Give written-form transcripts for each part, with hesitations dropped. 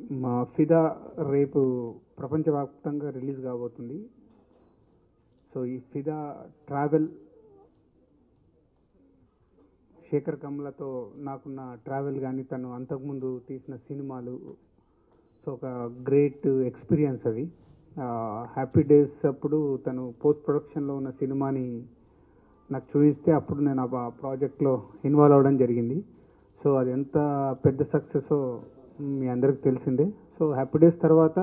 మా ఫిదా రేపు ప్రపంచవ్యాప్తంగా రిలీజ్ కాబోతుంది. సో ఈ ఫిదా ట్రావెల్ శేఖర్ కమ్లతో నాకున్న ట్రావెల్ కానీ తను అంతకుముందు తీసిన సినిమాలు, సో ఒక గ్రేట్ ఎక్స్పీరియన్స్ అది. హ్యాపీ డేస్ అప్పుడు తను పోస్ట్ ప్రొడక్షన్లో ఉన్న సినిమాని నాకు చూపిస్తే అప్పుడు నేను ఆ ప్రాజెక్ట్లో ఇన్వాల్వ్ అవ్వడం జరిగింది. సో అది ఎంత పెద్ద సక్సెస్ మీ అందరికి తెలిసిందే. సో హ్యాపీ డేస్ తర్వాత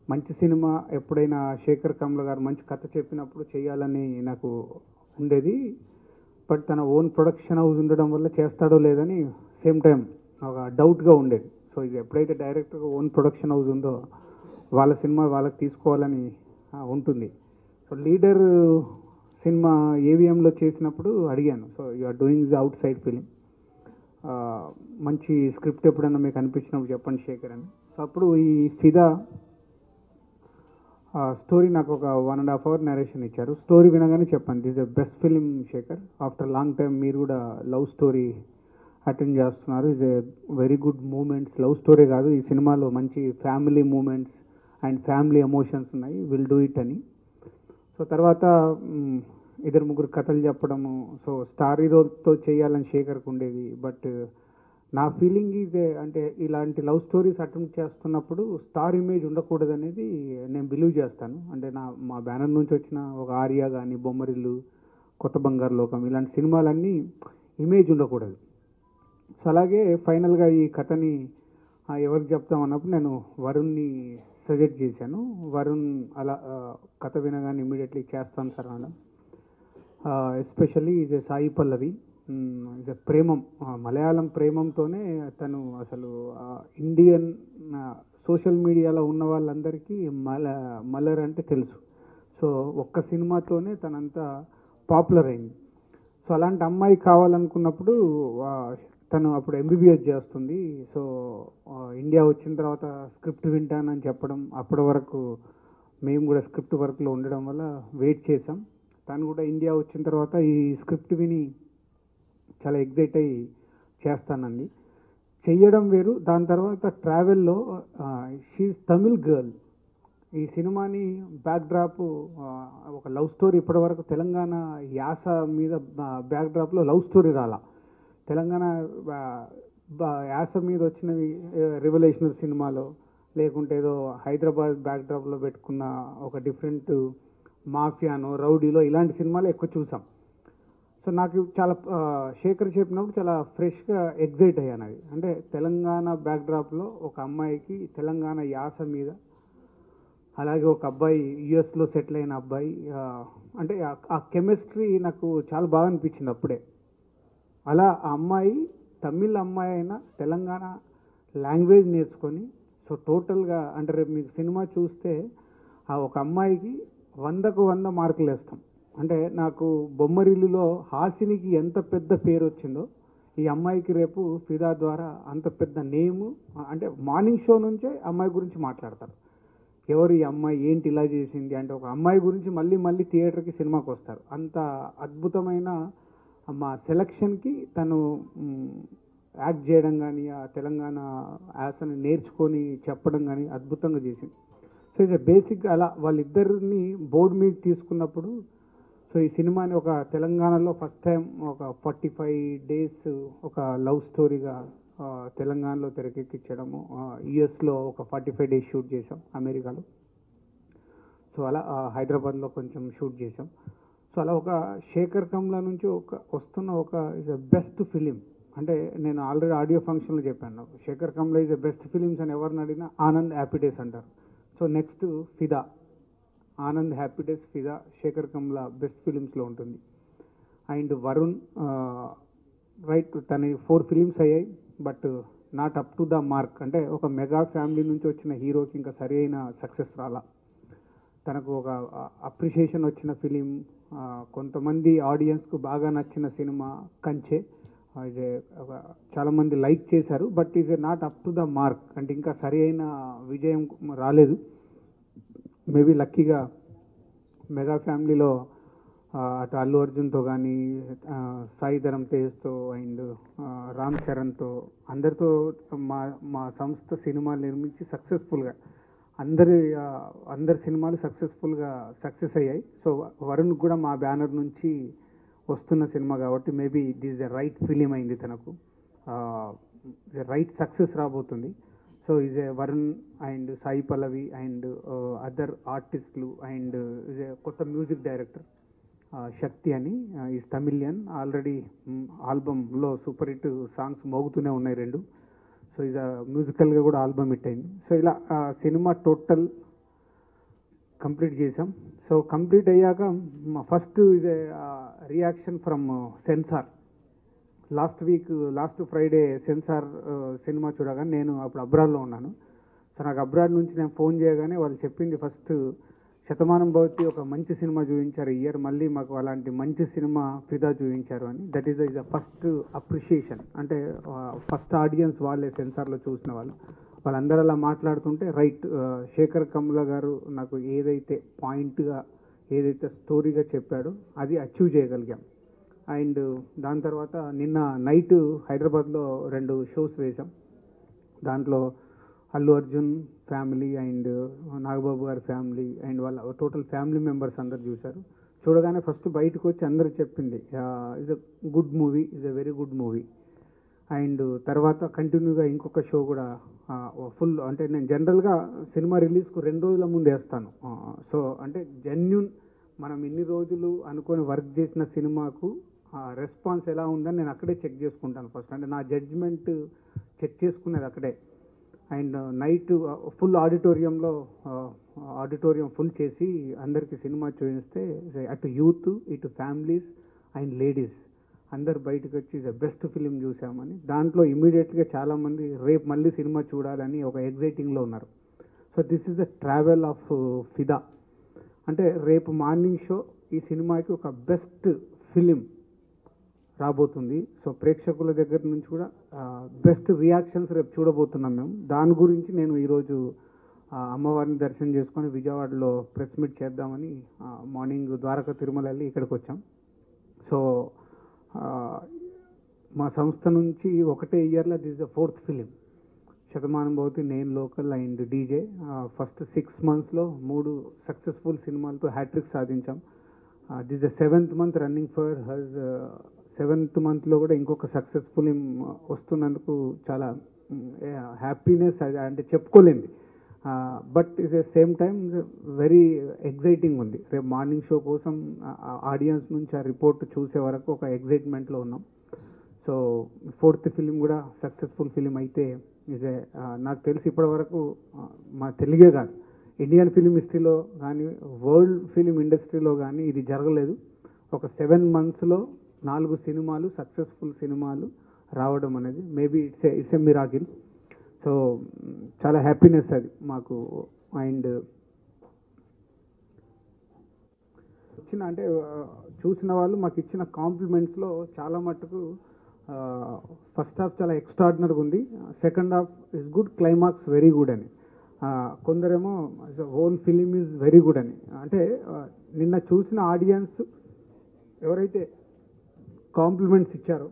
మంచి సినిమా ఎప్పుడైనా శేఖర్ కమ్ల గారు మంచి కథ చెప్పినప్పుడు చేయాలని నాకు ఉండేది. బట్ తన ఓన్ ప్రొడక్షన్ హౌస్ ఉండడం వల్ల చేస్తాడో లేదని సేమ్ టైం ఒక డౌట్గా ఉండేది. సో ఇది ఎప్పుడైతే డైరెక్ట్గా ఓన్ ప్రొడక్షన్ హౌస్ ఉందో వాళ్ళ సినిమా వాళ్ళకి తీసుకోవాలని ఉంటుంది. సో లీడర్ సినిమా ఏవిఎంలో చేసినప్పుడు అడిగాను, so you are doing the outside film, మంచి స్క్రిప్ట్ ఎప్పుడన్నా మీకు అనిపించినప్పుడు చెప్పండి శేఖర్ అని. సో అప్పుడు ఈ ఫిదా స్టోరీ నాకు ఒక 1.5 hour నరేషన్ ఇచ్చారు. స్టోరీ వినగానే చెప్పండి this is best film Shekhar, after long time మీరు కూడా లవ్ స్టోరీ అటెండ్ చేస్తున్నారు, is a very good moments. Love story కాదు, ఈ సినిమాలో మంచి family moments and family emotions ఉన్నాయి, విల్ డూ ఇట్ అని. సో తర్వాత 2-3 కథలు చెప్పడము, సో స్టార్ హీరోతో చేయాలని శేఖర్కి ఉండేది. బట్ నా ఫీలింగ్ ఈజ్ అంటే ఇలాంటి లవ్ స్టోరీస్ అటెంప్ట్ చేస్తున్నప్పుడు స్టార్ ఇమేజ్ ఉండకూడదు అనేది నేను బిలీవ్ చేస్తాను. అంటే మా బ్యానర్ నుంచి వచ్చిన ఒక ఆర్య కానీ, బొమ్మరిల్లు, కొత్త బంగారు లోకం ఇలాంటి సినిమాలన్నీ ఇమేజ్ ఉండకూడదు. సో అలాగే ఫైనల్గా ఈ కథని ఎవరికి చెప్తాం అన్నప్పుడు నేను వరుణ్ని సజెస్ట్ చేశాను. వరుణ్ అలా కథ వినగానే ఇమీడియట్లీ చేస్తాను సార్ అన్న. Especially is a Sai Pallavi, is a Premam, Malayalam ప్రేమంతోనే తను అసలు ఇండియన్ సోషల్ మీడియాలో ఉన్న వాళ్ళందరికీ మలర్ అంటే తెలుసు. సో ఒక్క సినిమాతోనే తనంతా పాపులర్ అయింది. సో అలాంటి అమ్మాయి కావాలనుకున్నప్పుడు తను అప్పుడు ఎంబీబీఎస్ చేస్తుంది. సో ఇండియా వచ్చిన తర్వాత స్క్రిప్ట్ వింటానని చెప్పడం, అప్పటి వరకు మేము కూడా స్క్రిప్ట్ వర్క్లో ఉండడం వల్ల వెయిట్ చేసాం. తను కూడా ఇండియా వచ్చిన తర్వాత ఈ స్క్రిప్ట్ విని చాలా ఎగ్జైట్ అయ్యి చేస్తానండి. చెయ్యడం వేరు, దాని తర్వాత ట్రావెల్లో షీఈ్ తమిళ్ గర్ల్. ఈ సినిమాని బ్యాక్డ్రాప్ ఒక లవ్ స్టోరీ, ఇప్పటివరకు తెలంగాణ యాస మీద బ్యాక్డ్రాప్లో లవ్ స్టోరీ రాలా. తెలంగాణ యాస మీద వచ్చినవి రివల్యూషనరీ సినిమాలో, లేకుంటే ఏదో హైదరాబాద్ బ్యాక్డ్రాప్లో పెట్టుకున్న ఒక డిఫరెంట్ మాఫియానో రౌడీలో ఇలాంటి సినిమాలు ఎక్కువ చూసాం. సో నాకు చాలా శేఖర్ చెప్పినప్పుడు చాలా ఫ్రెష్గా ఎగ్జైట్ అయ్యాను. అది అంటే తెలంగాణ బ్యాక్డ్రాప్లో ఒక అమ్మాయికి తెలంగాణ యాస మీద, అలాగే ఒక అబ్బాయి యుఎస్లో సెటిల్ అయిన అబ్బాయి, అంటే ఆ కెమిస్ట్రీ నాకు చాలా బాగా అనిపించింది అప్పుడే. అలా ఆ అమ్మాయి తమిళ్ అమ్మాయి అయినా తెలంగాణ లాంగ్వేజ్ నేర్చుకొని, సో టోటల్గా అంటే రేపు మీకు సినిమా చూస్తే ఆ ఒక అమ్మాయికి 100కు 100 మార్కులు వేస్తాం. అంటే నాకు బొమ్మరిల్లులో హాసినికి ఎంత పెద్ద పేరు వచ్చిందో ఈ అమ్మాయికి రేపు ఫిదా ద్వారా అంత పెద్ద నేము. అంటే మార్నింగ్ షో నుంచే అమ్మాయి గురించి మాట్లాడతారు, ఎవరు ఈ అమ్మాయి, ఏంటి ఇలా చేసింది అంటే ఒక అమ్మాయి గురించి మళ్ళీ మళ్ళీ థియేటర్కి సినిమాకి వస్తారు. అంత అద్భుతమైన మా సెలక్షన్కి తను యాక్ట్ చేయడం కానీ, ఆ తెలంగాణ యాసని నేర్చుకొని చెప్పడం కానీ అద్భుతంగా చేసింది. సో ఇది బేసిక్గా అలా వాళ్ళిద్దరిని బోర్డు మీద తీసుకున్నప్పుడు, సో ఈ సినిమాని ఒక తెలంగాణలో ఫస్ట్ టైం ఒక 45 days ఒక లవ్ స్టోరీగా తెలంగాణలో తెరకెక్కించడము, యుఎస్లో ఒక 45 days షూట్ చేసాం, అమెరికాలో. సో అలా హైదరాబాద్లో కొంచెం షూట్ చేసాం. సో అలా ఒక శేఖర్ కమ్ల నుంచి వస్తున్న ఒక ఇస్ ఎ బెస్ట్ ఫిలిం. అంటే నేను ఆల్రెడీ ఆడియో ఫంక్షన్లో చెప్పాను, Shekhar Kammula is a best films అని ఎవరిని అడిగినా ఆనంద్, హ్యాపీ డేస్ అంటారు. So next Fidaa, Anand, happy days, ఫిదా శేఖర్ కమ్ల బెస్ట్ ఫిలిమ్స్లో ఉంటుంది. అండ్ వరుణ్ రైట్, తన 4 ఫిలిమ్స్ అయ్యాయి, but not up to the mark. అంటే ఒక మెగా ఫ్యామిలీ నుంచి వచ్చిన హీరోకి ఇంకా సరి అయిన సక్సెస్ రాలా. తనకు ఒక అప్రిషియేషన్ వచ్చిన ఫిలిం, కొంతమంది ఆడియన్స్కు బాగా నచ్చిన సినిమా కంచె, చాలామంది లైక్ చేశారు, but is not up to the mark. అంటే ఇంకా సరి అయిన విజయం రాలేదు. మేబీ లక్కీగా మెగా ఫ్యామిలీలో అటు అల్లు అర్జున్తో కానీ, సాయి ధరమ్ తేజ్తో అండ్ రామ్ చరణ్తో అందరితో మా మా సంస్థ సినిమాలు నిర్మించి సక్సెస్ఫుల్గా అందరి సినిమాలు సక్సెస్ అయ్యాయి. సో వరుణ్ కూడా మా బ్యానర్ నుంచి వస్తున్న సినిమా కాబట్టి maybe it is the right film అయింది తనకు, రైట్ సక్సెస్ రాబోతుంది. So is a Varun and Sai Pallavi and other ఆర్టిస్టులు అండ్ ఈజ్ ఏ కొత్త మ్యూజిక్ డైరెక్టర్ శక్తి అని, ఈజ్ తమిళియన్. ఆల్రెడీ ఆల్బంలో సూపర్ హిట్ సాంగ్స్ మోగుతూనే ఉన్నాయి 2. సో ఈజ్ మ్యూజికల్గా కూడా ఆల్బమ్ హిట్ అయింది. సో ఇలా సినిమా టోటల్ కంప్లీట్ చేసాం. సో కంప్లీట్ అయ్యాక first is a reaction from censor. Last Friday censor cinema చూడగానే నేను అప్పుడు అబ్రాడ్లో ఉన్నాను. సో నాకు అబ్రాడ్ నుంచి నేను ఫోన్ చేయగానే వాళ్ళు చెప్పింది ఫస్ట్ శతమానం భవతి ఒక మంచి సినిమా చూపించారు ఈ ఇయర్, మళ్ళీ మాకు అలాంటి మంచి సినిమా ఫిదా చూపించారు అని. That is the first appreciation. అంటే ఫస్ట్ ఆడియన్స్ వాళ్ళే సెన్సార్లో చూసిన వాళ్ళందరూ అలా మాట్లాడుతుంటే రైట్, శేఖర్ కమ్ముల గారు నాకు ఏదైతే పాయింట్గా ఏదైతే స్టోరీగా చెప్పాడో అది అచీవ్ చేయగలిగాం. అండ్ దాని తర్వాత నిన్న నైట్ హైదరాబాద్లో 2 షోస్ వేశాం. దాంట్లో అల్లు అర్జున్ ఫ్యామిలీ అండ్ నాగబాబు గారి ఫ్యామిలీ అండ్ వాళ్ళ టోటల్ ఫ్యామిలీ మెంబర్స్ అందరు చూశారు. చూడగానే ఫస్ట్ బయటకు వచ్చి అందరూ చెప్పింది is a good movie, is a very good movie. And తర్వాత కంటిన్యూగా ఇంకొక షో కూడా ఫుల్, అంటే నేను జనరల్గా సినిమా రిలీజ్కు 2 రోజుల ముందు వేస్తాను. సో అంటే జెన్యూన్ మనం ఇన్ని రోజులు అనుకొని వర్క్ చేసిన సినిమాకు రెస్పాన్స్ ఎలా ఉందని నేను అక్కడే చెక్ చేసుకుంటాను ఫస్ట్. అంటే నా జడ్జ్మెంట్ చెక్ చేసుకునేది అక్కడే. And night full auditorium full చేసి అందరికీ సినిమా చూపిస్తే అటు యూత్ ఇటు ఫ్యామిలీస్ అండ్ లేడీస్ అందరు బయటకు వచ్చి బెస్ట్ ఫిలిం చూసామని. దాంట్లో ఇమీడియట్గా చాలామంది రేపు మళ్ళీ సినిమా చూడాలని ఒక ఎగ్జైటింగ్లో ఉన్నారు. So this is the travel of ఫిదా. అంటే రేపు మార్నింగ్ షో ఈ సినిమాకి ఒక బెస్ట్ ఫిలిం రాబోతుంది. సో ప్రేక్షకుల దగ్గర నుంచి కూడా బెస్ట్ రియాక్షన్స్ రేపు చూడబోతున్నాం మేము. దాని గురించి నేను ఈరోజు అమ్మవారిని దర్శనం చేసుకొని విజయవాడలో ప్రెస్ మీట్ చేద్దామని మార్నింగ్ ద్వారకా తిరుమల వెళ్ళి ఇక్కడికి వచ్చాం. సో మా సంస్థ నుంచి ఒకటే ఇయర్లో this the 4th film Shatamanam Bhavati, నేను లోకల్ అండ్ డీజే. ఫస్ట్ 6 monthsలో 3 సక్సెస్ఫుల్ సినిమాలతో హ్యాట్రిక్ సాధించాం. This the 7th month running for us. 7th monthలో కూడా ఇంకొక సక్సెస్ఫుల్ వస్తున్నందుకు చాలా హ్యాపీనెస్, అంటే చెప్పుకోలేంది. But it the same time very exciting ఉంది. రేపు మార్నింగ్ షో కోసం ఆడియన్స్ నుంచి ఆ రిపోర్ట్ చూసే వరకు ఒక ఎగ్జైట్మెంట్లో ఉన్నాం. సో 4th ఫిలిం కూడా సక్సెస్ఫుల్ ఫిలిం అయితే నాకు తెలిసి ఇప్పటి వరకు మా తెలుగే కాదు, ఇండియన్ ఫిలిం హిస్టరీలో కానీ వరల్డ్ ఫిలిం ఇండస్ట్రీలో కానీ ఇది జరగలేదు. ఒక 7 monthsలో 4 సినిమాలు సక్సెస్ఫుల్ సినిమాలు రావడం అనేది maybe it's a miracle. So చాలా హ్యాపీనెస్ అది మాకు. అండ్ అంటే చూసిన వాళ్ళు మాకు ఇచ్చిన కాంప్లిమెంట్స్లో చాలా మట్టుకు ఫస్ట్ హాఫ్ చాలా ఎక్స్ట్రాడినరీగా ఉంది, second half is good, climax very good అని. కొందరేమో whole film is very good అని. అంటే నిన్న చూసిన ఆడియన్స్ ఎవరైతే కాంప్లిమెంట్స్ ఇచ్చారో,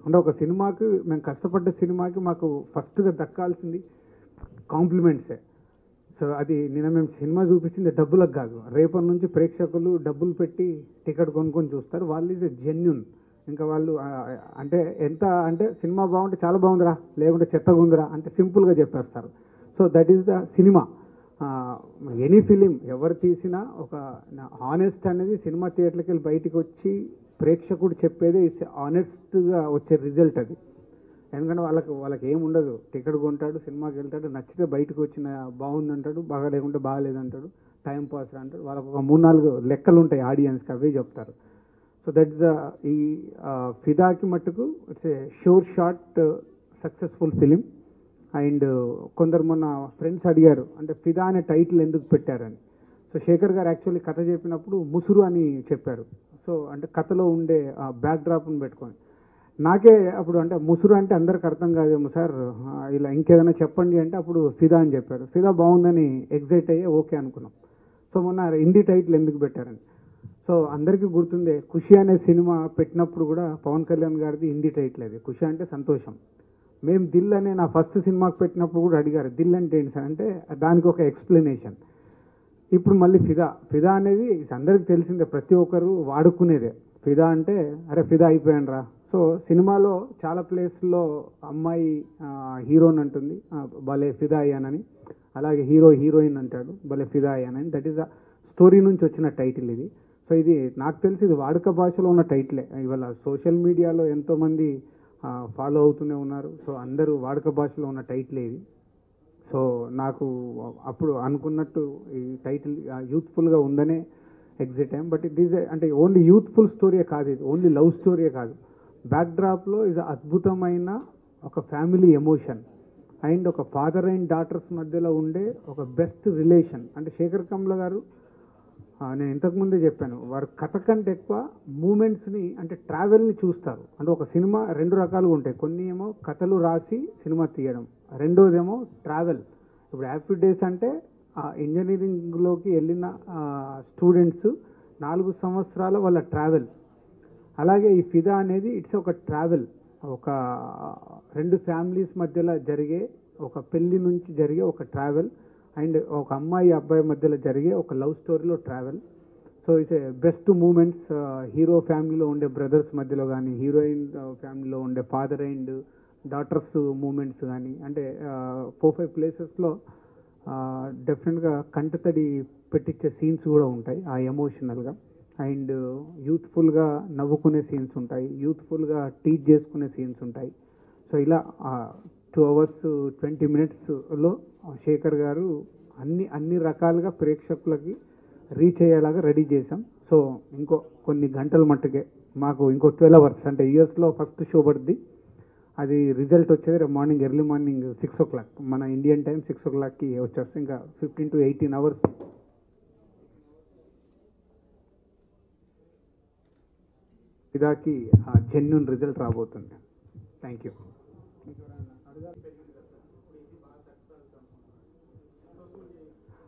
అంటే ఒక సినిమాకి మేము కష్టపడ్డ సినిమాకి మాకు ఫస్ట్గా దక్కాల్సింది కాంప్లిమెంట్సే. సో అది నిన్న మేము సినిమా చూపించింది డబ్బులకు కాదు, రేపటి నుంచి ప్రేక్షకులు డబ్బులు పెట్టి టికెట్ కొనుక్కొని చూస్తారు. వాళ్ళు ఈజ్ జెన్యూన్. ఇంకా వాళ్ళు అంటే ఎంత అంటే సినిమా బాగుంటే చాలా బాగుందిరా, లేకుంటే చెత్తగా ఉందిరా అంటే సింపుల్గా చెప్పేస్తారు. So that is the cinema. Any film ఎవరు తీసినా ఒక ఆనెస్ట్ అనేది సినిమా థియేటర్కి వెళ్ళి బయటికి వచ్చి ప్రేక్షకుడు చెప్పేదే ఆనెస్ట్గా వచ్చే రిజల్ట్ అది. ఎందుకంటే వాళ్ళకి ఏముండదు, టికెట్ కొంటాడు, సినిమాకి వెళ్తాడు, నచ్చితే బయటకు వచ్చిన బాగుందంటాడు, బాగా లేకుంటే బాగాలేదంటాడు, టైం పాస్ అంటాడు. వాళ్ళకు ఒక 3-4 లెక్కలు ఉంటాయి ఆడియన్స్కి, అవే చెప్తారు. సో దట్స్ ద ఈ ఫిదాకి మట్టుకు it's a sure short successful film. And కొందరు మొన్న ఫ్రెండ్స్ అడిగారు అంటే ఫిదా అనే టైటిల్ ఎందుకు పెట్టారని. సో శేఖర్ గారు యాక్చువల్లీ కథ చెప్పినప్పుడు ముసురు అని చెప్పారు. సో అంటే కథలో ఉండే బ్యాక్డ్రాప్ని పెట్టుకొని నాకే అప్పుడు అంటే ముసురు అంటే అందరికి అర్థం కాదేమో సార్, ఇలా ఇంకేదైనా చెప్పండి అంటే అప్పుడు ఫిదా అని చెప్పారు. ఫిదా బాగుందని ఎగ్జైట్ అయ్యే ఓకే అనుకున్నాం. సో మొన్న హిందీ టైటిల్ ఎందుకు పెట్టారని. సో అందరికీ గుర్తుందే ఖుషి అనే సినిమా పెట్టినప్పుడు కూడా పవన్ కళ్యాణ్ గారిది హిందీ టైటిల్ అది, ఖుషి అంటే సంతోషం. మేము దిల్ అనే నా ఫస్ట్ సినిమాకి పెట్టినప్పుడు కూడా అడిగారు దిల్ అంటే ఏంటి సార్ అంటే దానికి ఒక ఎక్స్ప్లెనేషన్. ఇప్పుడు మళ్ళీ ఫిదా, ఫిదా అనేది అందరికి తెలిసిందే, ప్రతి ఒక్కరు వాడుకునేదే. ఫిదా అంటే అరే ఫిదా అయిపోయాను రా. సో సినిమాలో చాలా ప్లేస్లో అమ్మాయి హీరోని అంటుంది భలే ఫిదా అయ్యానని, అలాగే హీరో హీరోయిన్ అంటాడు భలే ఫిదా అయ్యానని. దట్ ఈస్ ద స్టోరీ నుంచి వచ్చిన టైటిల్ ఇది. సో ఇది నాకు తెలిసి ఇది వాడుక భాషలో ఉన్న టైటిలే. ఇవాళ సోషల్ మీడియాలో ఎంతోమంది ఫాలో అవుతూనే ఉన్నారు. సో అందరూ వాడుక భాషలో ఉన్న టైటిల్ ఇది. సో నాకు అప్పుడు అనుకున్నట్టు ఈ టైటిల్ యూత్ఫుల్గా ఉందనే ఎగ్జిట్ అయ్యాం. బట్ ఇట్ ఈజ్ అంటే ఓన్లీ యూత్ఫుల్ స్టోరీయే కాదు, ఇది ఓన్లీ లవ్ స్టోరీయే కాదు. బ్యాక్డ్రాప్లో ఇది అద్భుతమైన ఒక ఫ్యామిలీ ఎమోషన్ అండ్ ఒక ఫాదర్ అండ్ డాటర్స్ మధ్యలో ఉండే ఒక బెస్ట్ రిలేషన్. అంటే శేఖర్ కమ్ల గారు నేను ఇంతకుముందే చెప్పాను, వారు కథ కంటే ఎక్కువ మూమెంట్స్ని అంటే ట్రావెల్ని చూస్తారు. అంటే ఒక సినిమా రెండు రకాలుగా ఉంటాయి, కొన్ని ఏమో కథలు రాసి సినిమా తీయడం, రెండోదేమో ట్రావెల్. ఇప్పుడు హ్యాపీ డేస్ అంటే ఇంజనీరింగ్లోకి వెళ్ళిన స్టూడెంట్స్ 4 సంవత్సరాల వాళ్ళ ట్రావెల్. అలాగే ఈ ఫిదా అనేది ఇట్స్ ఒక ట్రావెల్, ఒక 2 ఫ్యామిలీస్ మధ్యలో జరిగే ఒక పెళ్లి నుంచి జరిగే ఒక ట్రావెల్ అండ్ ఒక అమ్మాయి అబ్బాయి మధ్యలో జరిగే ఒక లవ్ స్టోరీలో travel. So it's best moments hero ఫ్యామిలీలో ఉండే బ్రదర్స్ మధ్యలో కానీ, హీరోయిన్ ఫ్యామిలీలో ఉండే ఫాదర్ అండ్ డాటర్స్ మూమెంట్స్ కానీ, అంటే 4-5 ప్లేసెస్లో డెఫినెట్గా కంటతడి పెట్టించే సీన్స్ కూడా ఉంటాయి ఆ ఎమోషనల్గా. అండ్ యూత్ఫుల్గా నవ్వుకునే సీన్స్ ఉంటాయి, యూత్ఫుల్గా టీచ్ చేసుకునే సీన్స్ ఉంటాయి. సో ఇలా 2 hours 20 minutesలో శేఖర్ గారు అన్ని రకాలుగా ప్రేక్షకులకి రీచ్ అయ్యేలాగా రెడీ చేశాం. సో ఇంకో కొన్ని గంటల మట్టుకే, మాకు ఇంకో 12 hours అంటే యూఎస్లో ఫస్ట్ షో పడుద్ది. అది రిజల్ట్ వచ్చేది రేపు మార్నింగ్, ఎర్లీ మార్నింగ్ 6 o'clock మన ఇండియన్ టైం 6 o'clockకి వచ్చేస్తే ఇంకా 15 to 18 hours ఇదాకి జెన్యూన్ రిజల్ట్ రాబోతుంది. Thank you.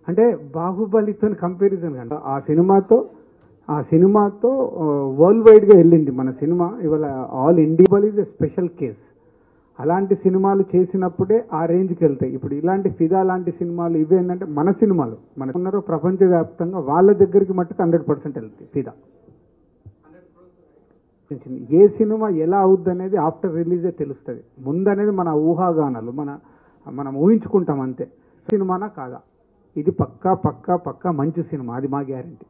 అంటే బాహుబలితో కంపారిజన్ కంటే ఆ సినిమాతో వరల్డ్ వైడ్గా వెళ్ళింది మన సినిమా. ఇవాళ all India is a special case. అలాంటి సినిమాలు చేసినప్పుడే ఆ రేంజ్కి వెళ్తాయి. ఇప్పుడు ఇలాంటి ఫిదా లాంటి సినిమాలు ఇవేంటంటే మన సినిమాలు మనకున్నారో ప్రపంచవ్యాప్తంగా వాళ్ళ దగ్గరికి మట్టుకు 100% వెళ్తాయి ఫిదా. ఏ సినిమా ఎలా అవుద్ది అనేది ఆఫ్టర్ రిలీజే తెలుస్తుంది. ముందనేది మన ఊహాగానాలు, మనం ఊహించుకుంటాం అంతే. సినిమానా కాదా, ఇది పక్కా పక్కా పక్కా మంచి సినిమా, అది మా గ్యారంటీ.